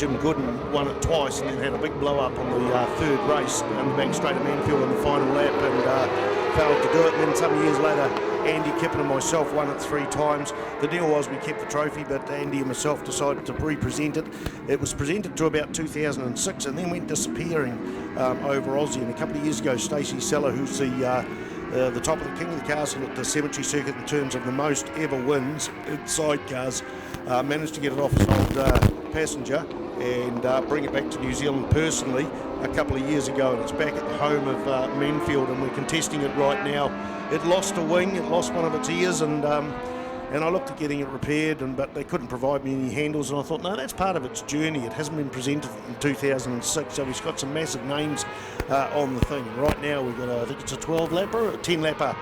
Jim Gooden won it twice and then had a big blow up on the third race down the back straight of Manfeild in the final lap and failed to do it. And then some years later, Andy Kippen and myself won it 3 times. The deal was we kept the trophy, but Andy and myself decided to represent it. It was presented to about 2006 and then went disappearing over Aussie. And a couple of years ago, Stacey Seller, who's the top of the king of the castle at the cemetery circuit in terms of the most ever wins in sidecars, managed to get it off his old passenger and bring it back to New Zealand personally a couple of years ago, and it's back at the home of Manfeild, and we're contesting it right now. It lost a wing, it lost one of its ears, and I looked at getting it repaired, but they couldn't provide me any handles, and I thought, no, that's part of its journey. It hasn't been presented in 2006, so we've got some massive names on the thing. And right now we've got, I think it's a 12-lapper, a 10-lapper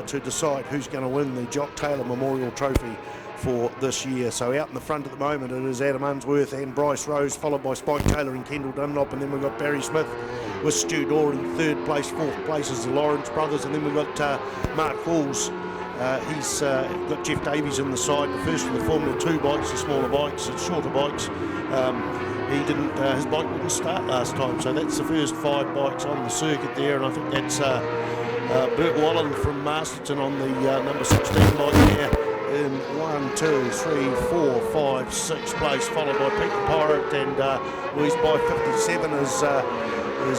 to decide who's going to win the Jock Taylor Memorial Trophy for this year. So out in the front at the moment it is Adam Unsworth and Bryce Rose, followed by Spike Taylor and Kendall Dunlop, and then we've got Barry Smith with Stu Dorr in 3rd place. 4th place is the Lawrence brothers, and then we've got Mark Halls. He's got Jeff Davies in the side, the first of the Formula 2 bikes, the smaller bikes, the shorter bikes. His bike wouldn't start last time, so that's the first 5 bikes on the circuit there, and I think that's Bert Wallen from Masterton on the number 16 bike there in 1, 2, 3, 4, 5, 6 place, followed by Pete the Pirate, and he's by 57 is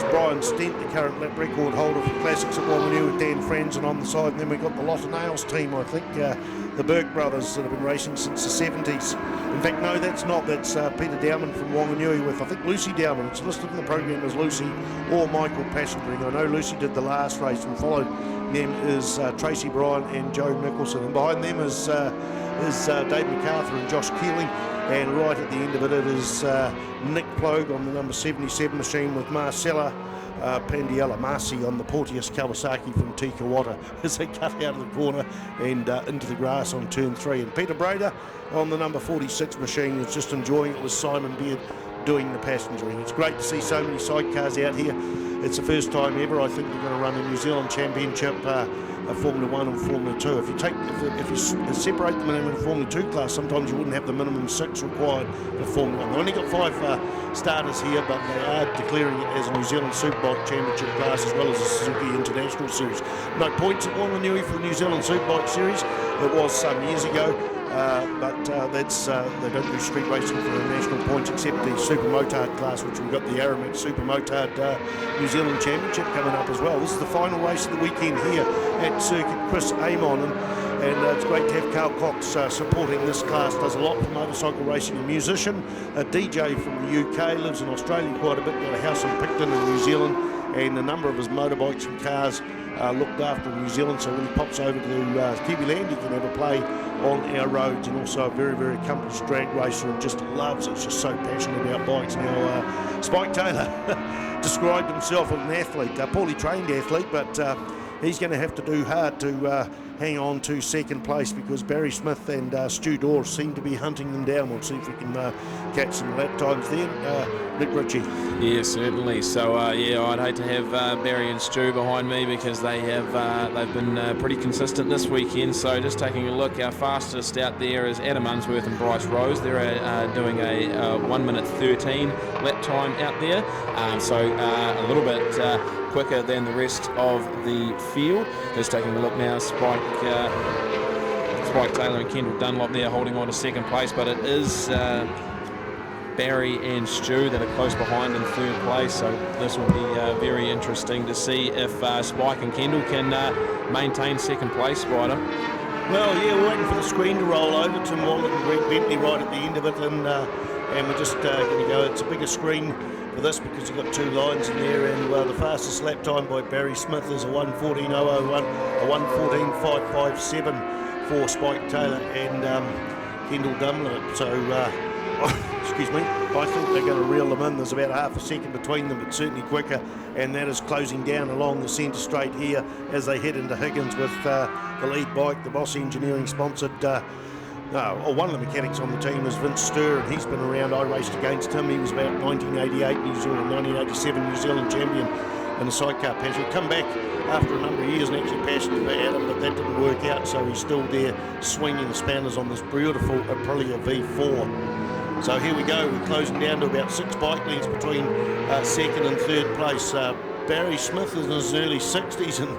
Brian Stent, the current lap record holder for classics at Whanganui with Dan Franzen on the side. And then we've got the Lotta Nails team, I think, the Burke brothers that have been racing since the 70s. In fact, no, that's not. That's Peter Dowman from Whanganui with, I think, Lucy Dowman. It's listed in the program as Lucy or Michael Passengering. I know Lucy did the last race, and followed them is Tracy Bryan and Joe Mickelson. And behind them is Dave MacArthur and Josh Keeling. And right at the end of it, it is Nick Plogue on the number 77 machine with Marcella Marcy on the Porteous Kawasaki from Tikawata as they cut out of the corner and into the grass on turn 3. And Peter Brader on the number 46 machine is just enjoying it with Simon Beard doing the passengering. It's great to see so many sidecars out here. It's the first time ever, I think, they're going to run a New Zealand Championship Formula 1 and Formula 2. If you separate them in the Formula 2 class, sometimes you wouldn't have the minimum 6 required for Formula 1. They've only got 5 starters here, but they are declaring it as a New Zealand Superbike Championship class as well as a Suzuki International Series. No points at Whanganui for the New Zealand Superbike Series. It was some years ago, but they don't do street racing for the national points except the Super Motard class, which we've got the Aramex Super Motard New Zealand Championship coming up as well. This is the final race of the weekend here at Circuit Chris Amon, and it's great to have Carl Cox supporting this class. Does a lot for motorcycle racing, a musician, a DJ from the UK, lives in Australia quite a bit, got a house in Picton in New Zealand, and a number of his motorbikes and cars looked after in New Zealand, so when he pops over to Kiwiland he can have a play on our roads, and also a very, very accomplished drag racer and just loves it. He's just so passionate about bikes. Now Spike Taylor described himself as an athlete, a poorly trained athlete, but he's going to have to do hard to hang on to second place because Barry Smith and Stu Dorr seem to be hunting them down. We'll see if we can catch some lap times then. Nick Ritchie. Yeah, certainly. So I'd hate to have Barry and Stu behind me because they've been pretty consistent this weekend. So just taking a look, our fastest out there is Adam Unsworth and Bryce Rose. They're doing a 1 minute 13 lap time out there. So a little bit quicker than the rest of the field. Just taking a look now, Spike Taylor and Kendall Dunlop there holding on to second place, but it is Barry and Stu that are close behind in third place, so this will be very interesting to see if Spike and Kendall can maintain second place, Spider. Well, yeah, we're waiting for the screen to roll over. Tim Wallet and Greg Bentley right at the end of it, and we're just going to go. It's a bigger screen for this because you've got 2 lines in there, and the fastest lap time by Barry Smith is a 1:14.001, a 1:14.557 for Spike Taylor and Kendall Dunlop. So, excuse me, I think they're going to reel them in. There's about half a second between them, but certainly quicker, and that is closing down along the centre straight here as they head into Higgins with the lead bike, the Boss Engineering sponsored. One of the mechanics on the team is Vince Sturr, and he's been around. I raced against him. He was about 1988 New Zealand, 1987 New Zealand champion in a sidecar passion. Come back after a number of years and actually passionate about Adam, but that didn't work out, so he's still there swinging the spanners on this beautiful Aprilia V4. So here we go, we're closing down to about 6 bike lengths between second and third place. Barry Smith is in his early 60s, and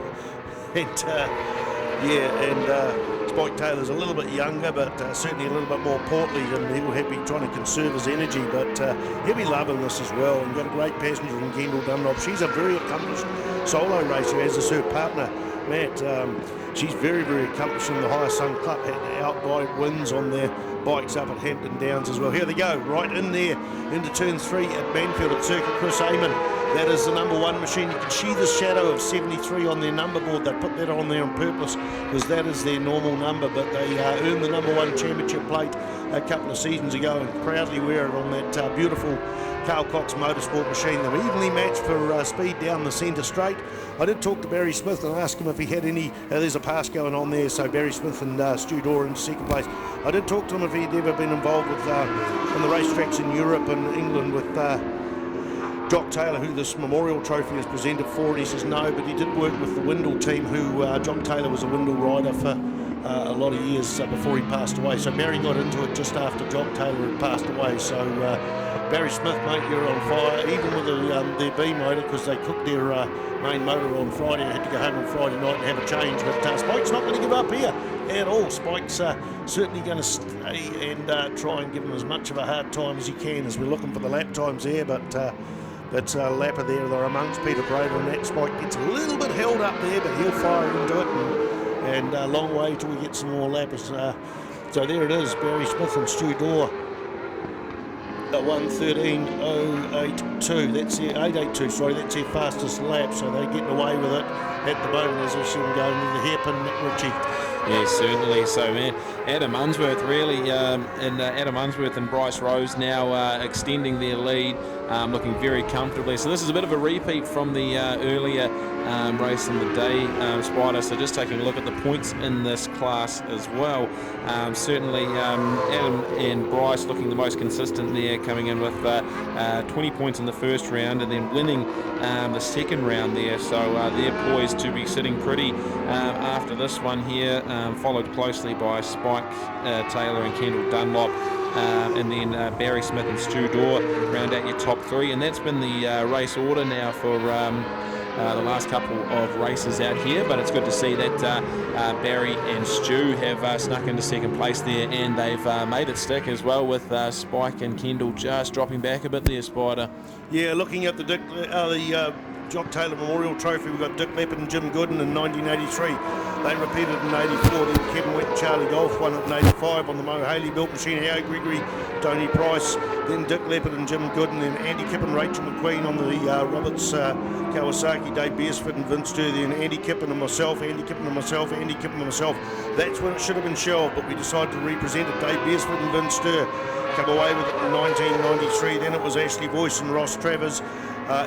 Spike Taylor's a little bit younger, but certainly a little bit more portly, and he'll be trying to conserve his energy, but he'll be loving this as well. And got a great passenger in Kendall Dunlop. She's a very accomplished solo racer, as is her partner, Matt. She's very, very accomplished in the Higher Sun Club, had outright wins on their bikes up at Hampton Downs as well. Here they go, right in there, into turn 3 at Manfeild at Circuit Chris Amon. That is the number 1 machine. You can see the shadow of 73 on their number board. They put that on there on purpose because that is their normal number, but they earned the number 1 championship plate a couple of seasons ago and proudly wear it on that beautiful Carl Cox Motorsport machine. They were evenly matched for speed down the centre straight. I did talk to Barry Smith and ask him if he had any, there's a pass going on there, so Barry Smith and Stu Dorr in second place. I did talk to him if he'd ever been involved with on the racetracks in Europe and England with Jock Taylor, who this memorial trophy is presented for, and he says no, but he did work with the Windle team, who Jock Taylor was a Windle rider for a lot of years before he passed away. So Barry got into it just after Jock Taylor had passed away. So Barry Smith, mate, you're on fire, even with their B motor, because they cooked their main motor on Friday. They had to go home on Friday night and have a change, but Spike's not going to give up here at all. Spike's certainly going to stay and try and give him as much of a hard time as he can, as we're looking for the lap times there, but that's a lapper there. They're amongst Peter Braver, and that Spike gets a little bit held up there, but he'll fire into it, and a long way till we get some more lappers. So there it is, Barry Smith and Stu Dorr at 1:13.082. That's their 882. Sorry, that's their fastest lap. So they're getting away with it at the moment, as we see them going to the hairpin, Richie. Yeah, certainly. So, man, Adam Unsworth really, and Adam Unsworth and Bryce Rose now extending their lead, looking very comfortably. So this is a bit of a repeat from the earlier race in the day, Spider. So just taking a look at the points in this class as well. Certainly, Adam and Bryce looking the most consistent there, coming in with 20 points in the first round and then winning the second round there. So they're poised to be sitting pretty after this one here, followed closely by Spike Taylor and Kendall Dunlop. And then Barry Smith and Stu Dorr round out your top 3, and that's been the race order now for the last couple of races out here. But it's good to see that Barry and Stu have snuck into second place there, and they've made it stick as well, with Spike and Kendall just dropping back a bit there, Spider. Yeah, looking at the Jock Taylor Memorial Trophy, we've got Dick Leppard and Jim Gooden in 1983. They repeated in 84. Then Kevin Wett and Charlie Golf won it in 85 on the Mo Haley built machine. Howard Gregory, Tony Price, then Dick Leppard and Jim Gooden, then Andy Kippen, Rachel McQueen on the Roberts Kawasaki, Dave Beresford and Vince Durr, then Andy Kippen and myself, Andy Kippen and myself, Andy Kippen and myself. That's when it should have been shelved, but we decided to represent it. Dave Beresford and Vince Durr come away with it in 1993. Then it was Ashley Voice and Ross Travers.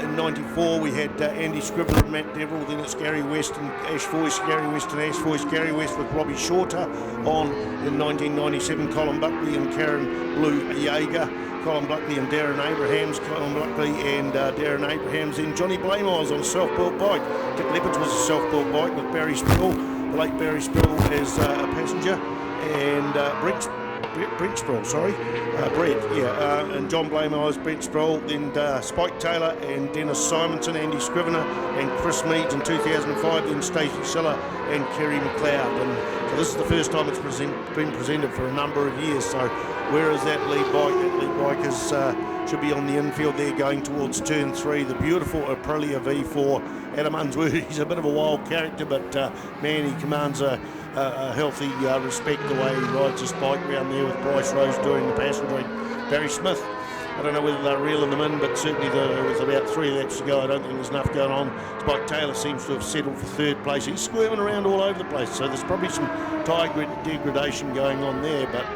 In 94 we had Andy Scrivener and Matt Deverill, then it's Gary West and Ash Voice, Gary West and Ash Voice, Gary West with Robbie Shorter on in 1997, Colin Buckley and Karen Blue Yeager, Colin Buckley and Darren Abrahams, Colin Buckley and Darren Abrahams, then Johnny Blamires on a self-built bike. Dick Leppard's was a self-built bike with Barry Spill, the late Barry Spill as a passenger, and Brent Sproul, and John Blamires, Brent Sproul, then Spike Taylor and Dennis Simonson, Andy Scrivener and Chris Meads in 2005, then Stacey Siller and Kerry McLeod. And so this is the first time it's been presented for a number of years. So where is that lead bike? That lead bike is, should be on the infield there going towards turn 3. The beautiful Aprilia V4. Adam Unsworth, he's a bit of a wild character, but man, he commands a healthy respect the way he rides his bike around there, with Bryce Rose doing the passengering. Barry Smith, I don't know whether they're reeling them in, but certainly with about 3 laps to go, I don't think there's enough going on. Spike Taylor seems to have settled for third place. He's squirming around all over the place, so there's probably some tyre degradation going on there, but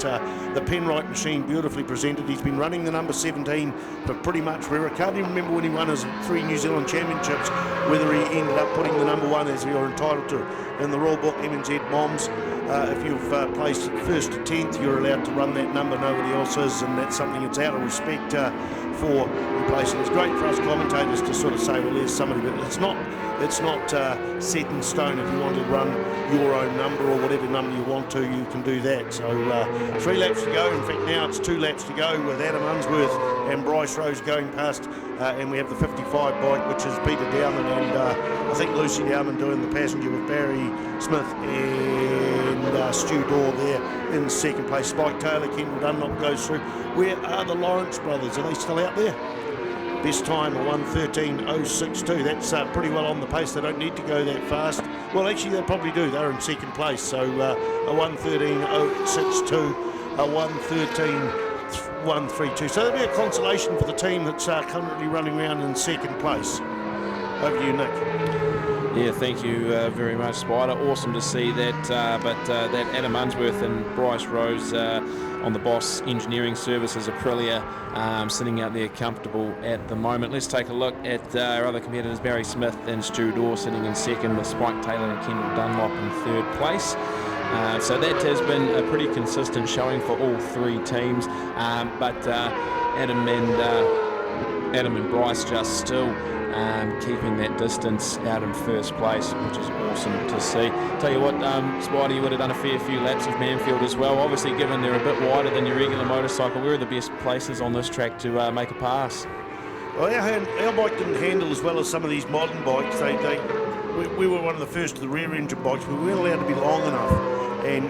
the Penrite machine beautifully presented. He's been running the number 17 for pretty much forever. I can't even remember when he won his 3 New Zealand Championships, whether he ended up putting the number 1 as you're entitled to in the Royal Book MNZ Moms. If you've placed 1st to 10th, you're allowed to run that number, nobody else is, and that's something that's out of respect for replacing. It's great for us commentators to sort of say, well, there's somebody, but it's not set in stone if you want to run your own number or whatever number you want to, you can do that. So 3 laps to go. In fact, now it's 2 laps to go with Adam Unsworth and Bryce Rose going past, and we have the 55 bike, which is Peter Dowman and I think Lucy Dowman doing the passenger with Barry Smith and Stu Dorr there in second place. Spike Taylor, Kendall Dunlop goes through. Where are the Lawrence brothers? Are they still out there? Best time, a 1:13.062. That's pretty well on the pace. They don't need to go that fast. Well, actually, they probably do. They're in second place. So a 1:13.062, a 1:13.132. So that'll be a consolation for the team that's currently running around in second place. Over to you, Nick. Yeah, thank you very much, Spider. Awesome to see that. But that Adam Unsworth and Bryce Rose on the Boss Engineering Services Aprilia sitting out there comfortable at the moment. Let's take a look at our other competitors, Barry Smith and Stu Dorr sitting in second, with Spike Taylor and Kendall Dunlop in third place. So that has been a pretty consistent showing for all 3 teams. But Adam and Bryce just still keeping that distance out in first place, which is awesome to see. Tell you what, Spider, you would have done a fair few laps of Manfeild as well. Obviously, given they're a bit wider than your regular motorcycle, where are the best places on this track to make a pass? Well, our bike didn't handle as well as some of these modern bikes. We were one of the first of the rear engine bikes, but we weren't allowed to be long enough. And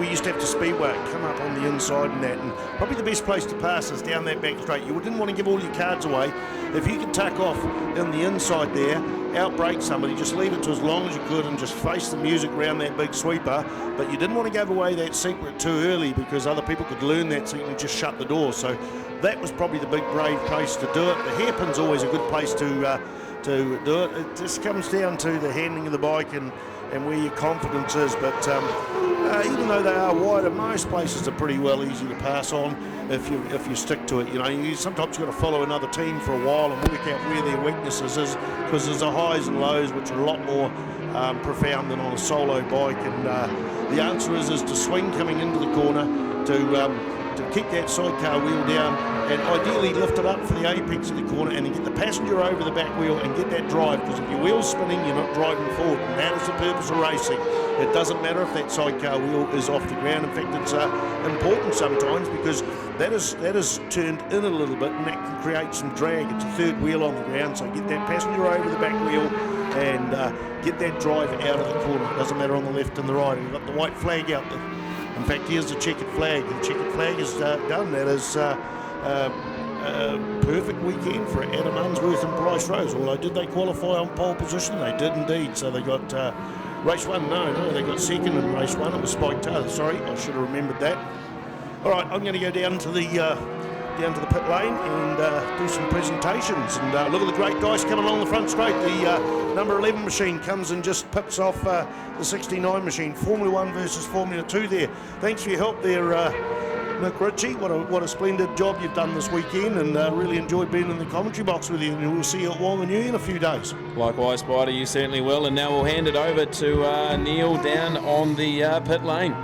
we used to have to speedway it, come up on the inside and that. And probably the best place to pass is down that back straight. You didn't want to give all your cards away. If you could tuck off in the inside there, outbrake somebody, just leave it to as long as you could and just face the music around that big sweeper. But you didn't want to give away that secret too early, because other people could learn that secret and just shut the door. So that was probably the big brave place to do it. The hairpin's always a good place to do it. It just comes down to the handling of the bike and where your confidence is. But even though they are wider, most places are pretty well easy to pass on if you stick to it. You know, you sometimes got to follow another team for a while and work out where their weaknesses is, because there's a highs and lows which are a lot more profound than on a solo bike. And the answer is to swing coming into the corner, to keep that sidecar wheel down and ideally lift it up for the apex of the corner, and then get the passenger over the back wheel and get that drive, because if your wheel's spinning, you're not driving forward, and that is the purpose of racing. It doesn't matter if that sidecar wheel is off the ground. In fact, it's important sometimes, because that is turned in a little bit, and that can create some drag. It's a third wheel on the ground, so get that passenger over the back wheel and get that drive out of the corner. It doesn't matter on the left and the right. We've got the white flag out there. In fact, here's the checkered flag. The checkered flag is done. That is a perfect weekend for Adam Unsworth and Bryce Rose. Although, did they qualify on pole position? They did indeed. So they got race 1. No, they got second in race 1. It was Spike Taylor. Sorry, I should have remembered that. All right, I'm going to go down to the pit lane and do some presentations. And look at the great dice coming along the front straight. The number 11 machine comes and just pips off the 69 machine. Formula 1 versus Formula 2 there. Thanks for your help there, Nick Ritchie. What a splendid job you've done this weekend, and really enjoyed being in the commentary box with you. And we'll see you at Whanganui in a few days. Likewise, Spider, you certainly will. And now we'll hand it over to Neil down on the pit lane.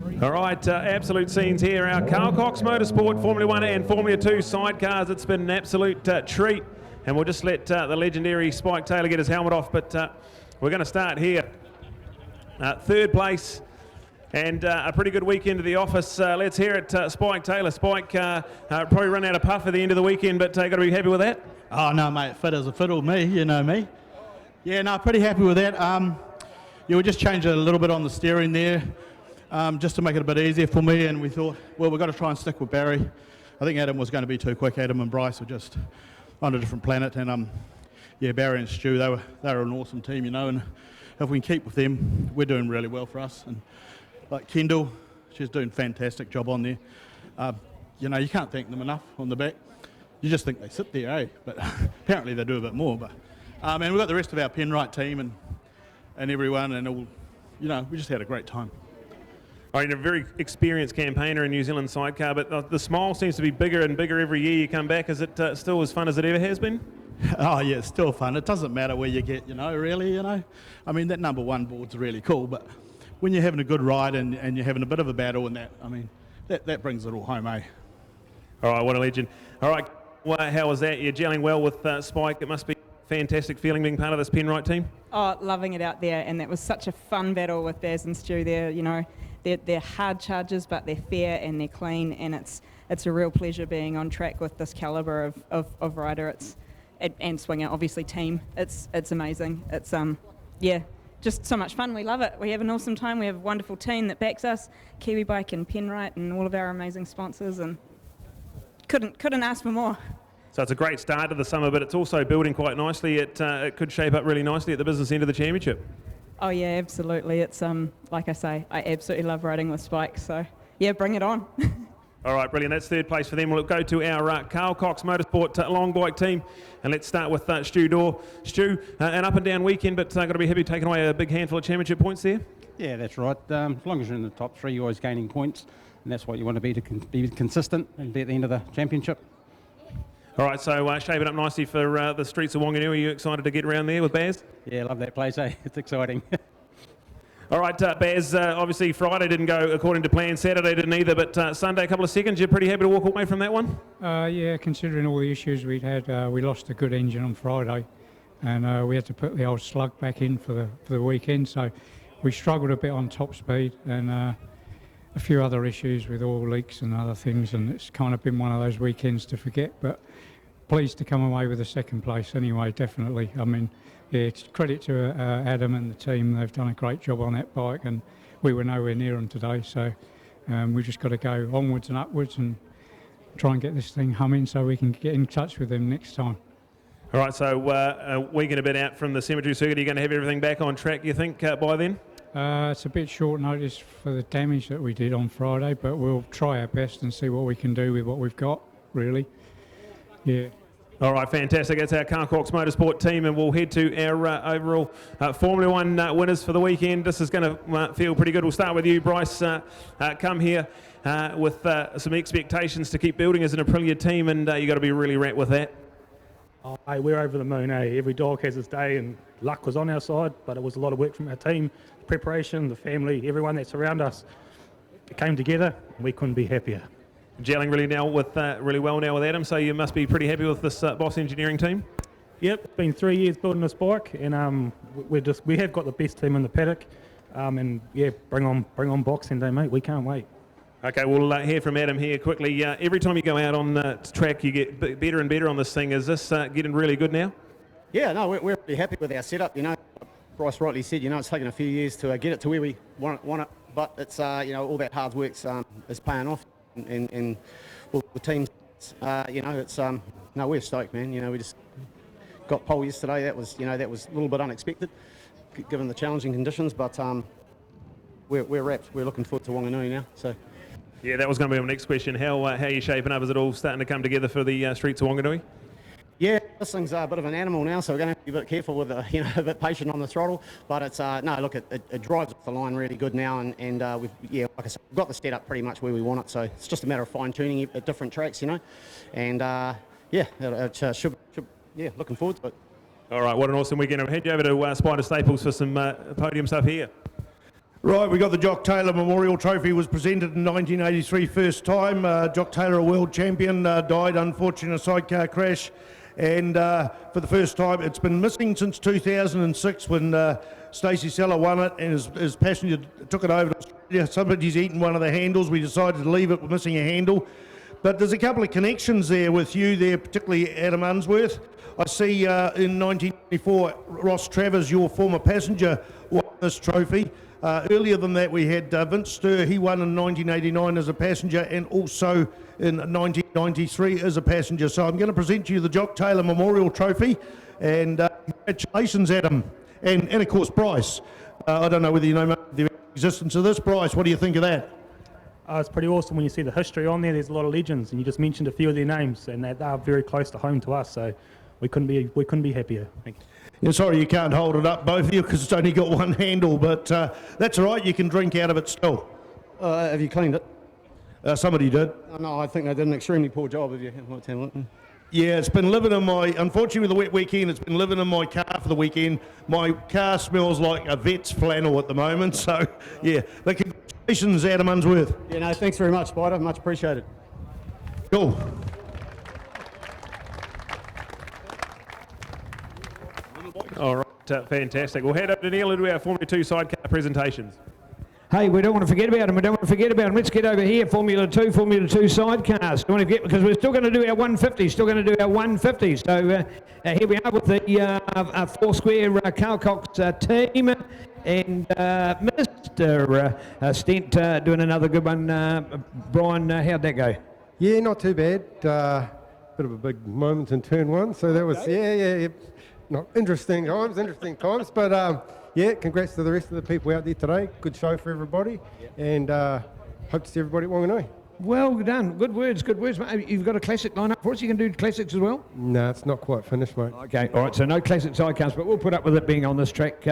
All right, absolute scenes here. Our Carl Cox Motorsport Formula 1 and Formula 2 sidecars. It's been an absolute treat. And we'll just let the legendary Spike Taylor get his helmet off. But we're going to start here. Third place and a pretty good weekend of the office. Let's hear it, Spike Taylor. Spike probably run out of puff at the end of the weekend, but got to be happy with that? Oh, no, mate. Fit as a fiddle, me. You know me. Yeah, no, pretty happy with that. Yeah, we just changed it a little bit on the steering there. Just to make it a bit easier for me, and we thought, well, we've got to try and stick with Barry. I think Adam was going to be too quick. Adam and Bryce were just on a different planet, and yeah, Barry and Stu, they were an awesome team, you know, and if we can keep with them, we're doing really well for us. And like Kendall, she's doing a fantastic job on there. You know, you can't thank them enough on the back. You just think they sit there, eh? But apparently they do a bit more. But and we've got the rest of our Penrite team and everyone, and all, you know, we just had a great time. All right, you're a very experienced campaigner in New Zealand sidecar, but the smile seems to be bigger and bigger every year you come back. Is it still as fun as it ever has been? Oh, yeah, it's still fun. It doesn't matter where you get, you know, really, you know. I mean, that number one board's really cool, but when you're having a good ride and you're having a bit of a battle and that, I mean, that brings it all home, eh? All right, what a legend. All right, well, how was that? You're gelling well with Spike. It must be a fantastic feeling being part of this Penrite team. Oh, loving it out there, and that was such a fun battle with Baz and Stu there, you know. They're hard charges, but they're fair and they're clean, and it's a real pleasure being on track with this calibre of rider. And swinger, obviously team. It's amazing. It's yeah, just so much fun. We love it. We have an awesome time. We have a wonderful team that backs us, Kiwi Bike and Penrite, and all of our amazing sponsors, and couldn't ask for more. So it's a great start to the summer, but it's also building quite nicely. It could shape up really nicely at the business end of the championship. Oh yeah, absolutely. It's like I say, I absolutely love riding with Spike. So yeah, bring it on. All right, brilliant. That's third place for them. We'll go to our Carl Cox Motorsport long bike team, and let's start with Stu Dorr. Stu, an up and down weekend, but got to be happy taking away a big handful of championship points there. Yeah, that's right. As long as you're in the top three, you're always gaining points, and that's what you want to be be consistent and be at the end of the championship. All right, so shaping up nicely for the streets of Wanganui. Are you excited to get around there with Baz? Yeah, love that place, eh? It's exciting. All right, Baz, obviously Friday didn't go according to plan, Saturday didn't either, but Sunday, a couple of seconds, you're pretty happy to walk away from that one? Yeah, considering all the issues we'd had, we lost a good engine on Friday, and we had to put the old slug back in for the weekend, so we struggled a bit on top speed, and a few other issues with oil leaks and other things, and it's kind of been one of those weekends to forget, but pleased to come away with a second place anyway, definitely. I mean, yeah, it's credit to Adam and the team. They've done a great job on that bike, and we were nowhere near them today. So we just got to go onwards and upwards and try and get this thing humming so we can get in touch with them next time. All right, so a week and a bit out from the cemetery circuit. Are you going to have everything back on track, you think, by then? It's a bit short notice for the damage that we did on Friday, but we'll try our best and see what we can do with what we've got, really. Yeah. All right, fantastic. That's our Carl Cox Motorsport team, and we'll head to our overall Formula 1 winners for the weekend. This is going to feel pretty good. We'll start with you, Bryce. Come here with some expectations to keep building as an Aprilia team, and you got to be really wrapped with that. Oh, hey, we're over the moon, eh? Every dog has its day, and luck was on our side, but it was a lot of work from our team, the preparation, the family, everyone that's around us. It came together, and we couldn't be happier. Gelling really well now with Adam, so you must be pretty happy with this Boss Engineering team. Yep, it's been 3 years building this bike, and we have got the best team in the paddock, and yeah, bring on Boxing Day, mate. We can't wait. Okay, we'll hear from Adam here quickly. Every time you go out on the track, you get better and better on this thing. Is this getting really good now? Yeah, no, we're pretty happy with our setup. You know, Bryce rightly said, you know, it's taken a few years to get it to where we want it, but it's you know, all that hard work's is paying off. And well, the team, you know, it's no, we're stoked, man. You know, we just got pole yesterday. That was a little bit unexpected, given the challenging conditions. But we're wrapped. We're looking forward to Wanganui now. So yeah, that was going to be my next question. How are you shaping up? Is it all starting to come together for the streets of Wanganui? Yeah, this thing's a bit of an animal now, so we're going to have to be a bit careful with you know, a bit patient on the throttle. But it's no, look, it drives off the line really good now, and we've, yeah, like I said, we've got the setup pretty much where we want it. So it's just a matter of fine tuning at different tracks, you know, and yeah, it should yeah, looking forward to it. All right, what an awesome weekend. I'll head you over to Spider Staples for some podium stuff here. Right, we got the Jock Taylor Memorial Trophy. Was presented in 1983, first time. Jock Taylor, a world champion, died unfortunately in a sidecar crash, and for the first time, it's been missing since 2006 when Stacey Seller won it, and his passenger took it over to Australia. Somebody's eaten one of the handles. We decided to leave it with missing a handle, but there's a couple of connections there with you there, particularly Adam Unsworth. I see in 1994, Ross Travers, your former passenger, won this trophy. Earlier than that, we had Vince Sturr. He won in 1989 as a passenger, and also in 1993 as a passenger. So I'm going to present you the Jock Taylor Memorial Trophy, and congratulations, Adam, and of course Bryce. I don't know whether you know the existence of this. Bryce, what do you think of that? It's pretty awesome when you see the history on there. There's a lot of legends, and you just mentioned a few of their names, and they are very close to home to us. So we couldn't be happier. Thank you. Yeah, sorry you can't hold it up, both of you, because it's only got one handle, but that's all right. You can drink out of it still. Have you cleaned it? Somebody did. No, I think they did an extremely poor job of you. Yeah, it's been living in my, unfortunately with the wet weekend, it's been living in my car for the weekend. My car smells like a vet's flannel at the moment, so yeah. But congratulations, Adam Unsworth. Yeah, no, thanks very much, Spider. Much appreciated. Cool. All right, fantastic. We'll head up to Neil to do our Formula 2 sidecar presentations. Hey, we don't want to forget about them. We don't want to forget about them. Let's get over here, Formula 2 sidecars. We want to get, because we're still going to do our 150s, So here we are with the four-square Carl Cox team, and Mr. Stent doing another good one. Brian, how'd that go? Yeah, not too bad. Bit of a big moment in turn one, so that was, yeah. Not interesting times, but yeah, congrats to the rest of the people out there today. Good show for everybody, and hope to see everybody at Wanganui. Well done. Good words. Mate. You've got a classic lineup for us. You can do classics as well? No, it's not quite finished, mate. Okay, all right, so no classic sidecars, but we'll put up with it being on this track.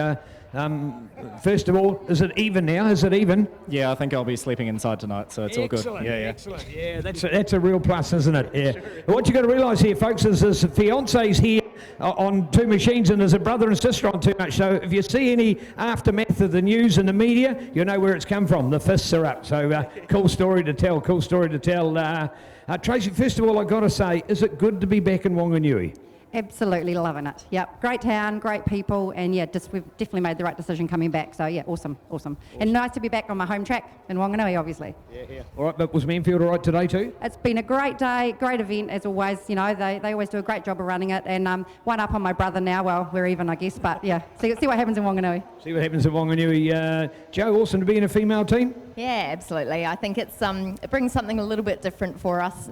First of all, is it even now? Is it even? Yeah, I think I'll be sleeping inside tonight, so it's all good. Yeah. Excellent. Yeah, that's a real plus, isn't it? Yeah. What you've got to realise here, folks, is there's fiancés here on two machines, and there's a brother and sister on too much. So if you see any aftermath of the news and the media, you know where it's come from. The fists are up. So cool story to tell. Tracy, first of all, I've got to say, is it good to be back in Wanganui? Absolutely loving it. Yep, great town, great people, and yeah, we've definitely made the right decision coming back. So yeah, awesome. And nice to be back on my home track in Wanganui, obviously. Yeah. All right, but was Manfeild all right today too? It's been a great day, great event as always. You know, they always do a great job of running it, and one up on my brother now. Well, we're even, I guess, but yeah, see what happens in Wanganui. Joe, awesome to be in a female team. Yeah, absolutely. I think it brings something a little bit different for us,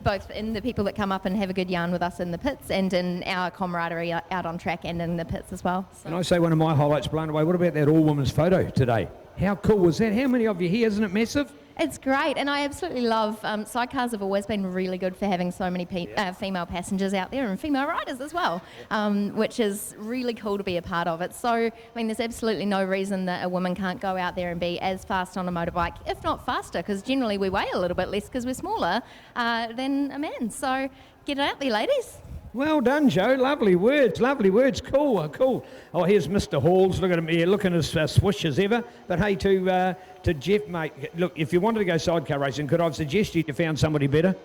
both in the people that come up and have a good yarn with us in the pits, and in our camaraderie out on track and in the pits as well. So. Can I say one of my highlights blown away? What about that all-women's photo today? How cool was that? How many of you here? Isn't it massive? It's great, and I absolutely love, sidecars have always been really good for having so many female passengers out there and female riders as well, which is really cool to be a part of it. So, I mean, there's absolutely no reason that a woman can't go out there and be as fast on a motorbike, if not faster, because generally we weigh a little bit less because we're smaller than a man. So, get it out there, ladies. Well done, Joe. Lovely words. Cool. Oh, here's Mr. Halls. Look at him here, looking as swish as ever. But hey, to Jeff, mate, look, if you wanted to go sidecar racing, could I suggest you found somebody better?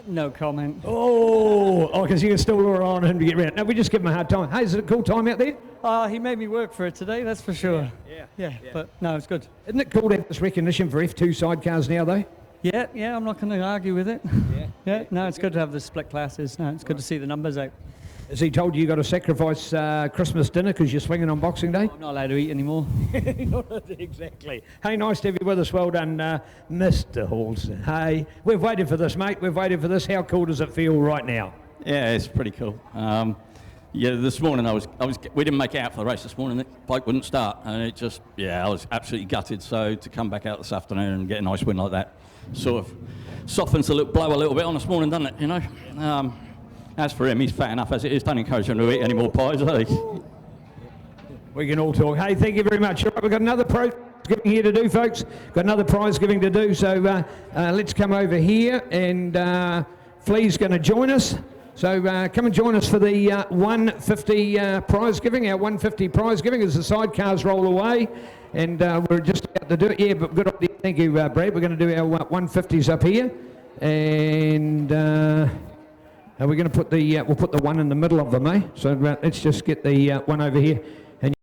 No comment. Oh, because you can still lure on him to get round. No, we just give him a hard time. Hey, is it a cool time out there? He made me work for it today, that's for sure. Yeah, but no, it's good. Isn't it cool to have this recognition for F2 sidecars now, though? Yeah, I'm not going to argue with it. Yeah, no, it's good to have the split classes. No, it's good to see the numbers out. Has he told you got to sacrifice Christmas dinner because you're swinging on Boxing Day? I'm not allowed to eat anymore. Exactly. Hey, nice to have you with us. Well done, Mr. Halls. Hey, we've waited for this, mate. We've waited for this. How cool does it feel right now? Yeah, it's pretty cool. Yeah, this morning we didn't make it out for the race this morning. The bike wouldn't start, and it just, I was absolutely gutted. So to come back out this afternoon and get a nice win like that, sort of softens the blow a little bit on this morning, doesn't it? You know. As for him, he's fat enough as it is. Don't encourage him to eat any more pies, We can all talk. Hey, thank you very much. All right, we've got another prize giving here to do, folks. Got another prize giving to do. So let's come over here, and Flea's going to join us. So come and join us for the 150 prize giving. Our 150 prize giving as the sidecars roll away. And we're just about to do it. Yeah, but good idea. Thank you, Brad. We're going to do our 150s up here. And we're going to put the, we'll put the one in the middle of them, eh? So let's just get the one over here.